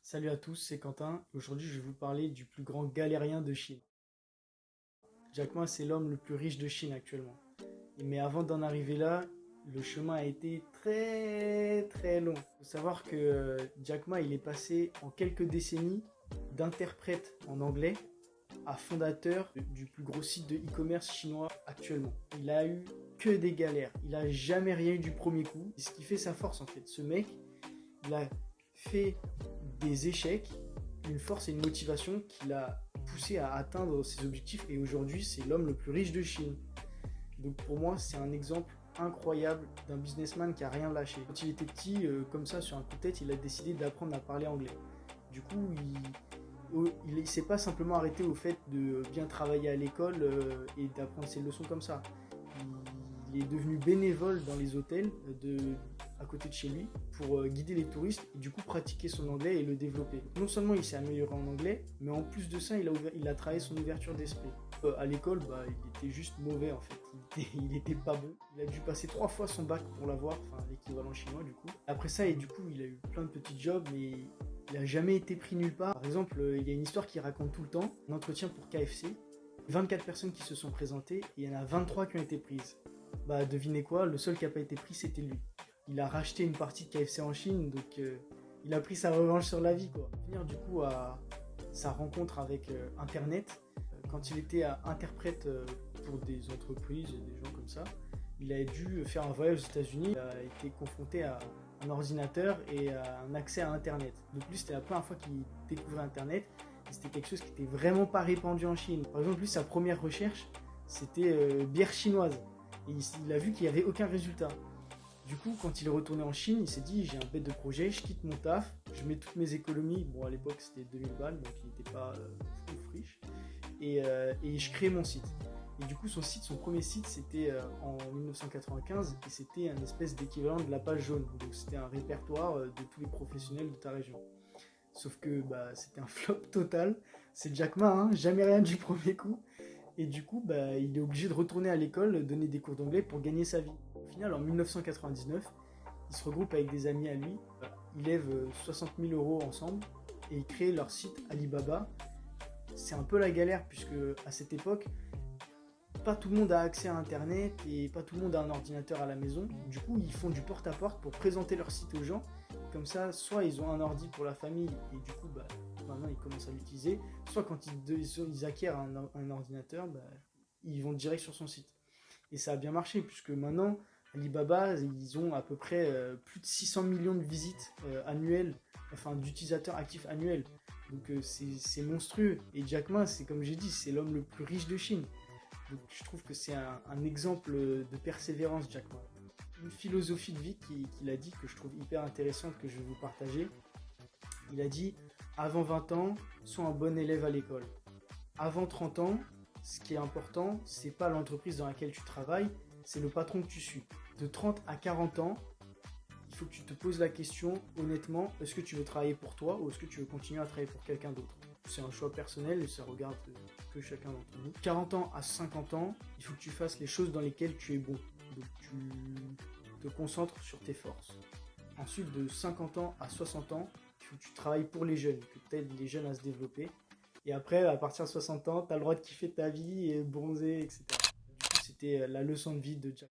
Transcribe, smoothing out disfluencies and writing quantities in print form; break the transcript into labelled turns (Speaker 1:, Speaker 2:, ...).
Speaker 1: Salut à tous, c'est Quentin. Aujourd'hui, je vais vous parler du plus grand galérien de Chine. Jack Ma, c'est l'homme le plus riche de Chine actuellement. Mais avant d'en arriver là, le chemin a été très très long. Il faut savoir que Jack Ma, il est passé en quelques décennies d'interprète en anglais à fondateur du plus gros site de e-commerce chinois actuellement. Il a eu que des galères. Il a jamais rien eu du premier coup. C'est ce qui fait sa force en fait. Ce mec, il a fait des échecs, une force et une motivation qui l'a poussé à atteindre ses objectifs et aujourd'hui c'est l'homme le plus riche de Chine. Donc pour moi c'est un exemple incroyable d'un businessman qui a rien lâché. Quand il était petit, comme ça sur un coup de tête, il a décidé d'apprendre à parler anglais. Du coup il ne s'est pas simplement arrêté au fait de bien travailler à l'école et d'apprendre ses leçons comme ça. Il est devenu bénévole dans les hôtels à côté de chez lui pour guider les touristes et du coup pratiquer son anglais et le développer. Non seulement il s'est amélioré en anglais, mais en plus de ça, il a travaillé son ouverture d'esprit. À l'école, il était juste mauvais en fait. Il était pas bon. Il a dû passer 3 fois son bac pour l'avoir, enfin l'équivalent chinois du coup. Après ça, et du coup, il a eu plein de petits jobs, mais il a jamais été pris nulle part. Par exemple, il y a une histoire qu'il raconte tout le temps, un entretien pour KFC. 24 personnes qui se sont présentées et il y en a 23 qui ont été prises. Devinez quoi, le seul qui n'a pas été pris, c'était lui. Il a racheté une partie de KFC en Chine, donc il a pris sa revanche sur la vie, quoi. Pour venir du coup à sa rencontre avec Internet, quand il était interprète pour des entreprises et des gens comme ça, il a dû faire un voyage aux États-Unis. Il a été confronté à un ordinateur et à un accès à Internet. Donc lui, c'était la première fois qu'il découvrait Internet. C'était quelque chose qui n'était vraiment pas répandu en Chine. Par exemple, lui, sa première recherche, c'était bière chinoise. Et il a vu qu'il n'y avait aucun résultat. Du coup, quand il est retourné en Chine, il s'est dit j'ai un bête de projet, je quitte mon taf, je mets toutes mes économies. Bon, à l'époque, c'était 2000 balles, donc il n'était pas fou friche. Et je crée mon site. Et du coup, son premier site, c'était en 1995 et c'était un espèce d'équivalent de la page jaune. Donc, c'était un répertoire de tous les professionnels de ta région. Sauf que c'était un flop total. C'est Jack Ma, hein, jamais rien du premier coup. Et du coup, il est obligé de retourner à l'école, donner des cours d'anglais pour gagner sa vie. Au final, en 1999, il se regroupe avec des amis à lui, ils lèvent 60 000 euros ensemble et ils créent leur site Alibaba. C'est un peu la galère puisque à cette époque, pas tout le monde a accès à Internet et pas tout le monde a un ordinateur à la maison. Du coup, ils font du porte-à-porte pour présenter leur site aux gens. Comme ça, soit ils ont un ordi pour la famille et du coup, maintenant ils commencent à l'utiliser. Soit quand ils acquièrent un ordinateur, ils vont direct sur son site. Et ça a bien marché puisque maintenant, Alibaba, ils ont à peu près plus de 600 millions de visites annuelles, enfin d'utilisateurs actifs annuels. Donc c'est monstrueux. Et Jack Ma, c'est comme j'ai dit, c'est l'homme le plus riche de Chine. Donc je trouve que c'est un exemple de persévérance, Jack Ma. Une philosophie de vie qu'il a dit que je trouve hyper intéressante, que je vais vous partager. Il a dit, avant 20 ans, sois un bon élève à l'école. Avant 30 ans, ce qui est important, c'est pas l'entreprise dans laquelle tu travailles, c'est le patron que tu suis. De 30 à 40 ans, il faut que tu te poses la question, honnêtement, est-ce que tu veux travailler pour toi ou est-ce que tu veux continuer à travailler pour quelqu'un d'autre? C'est un choix personnel et ça regarde que chacun d'entre nous. 40 ans à 50 ans, il faut que tu fasses les choses dans lesquelles tu es bon. Donc tu te concentres sur tes forces. Ensuite, de 50 ans à 60 ans, il faut que tu travailles pour les jeunes, que tu aides les jeunes à se développer. Et après, à partir de 60 ans, tu as le droit de kiffer ta vie et bronzer, etc. Du coup, c'était la leçon de vie de Jack.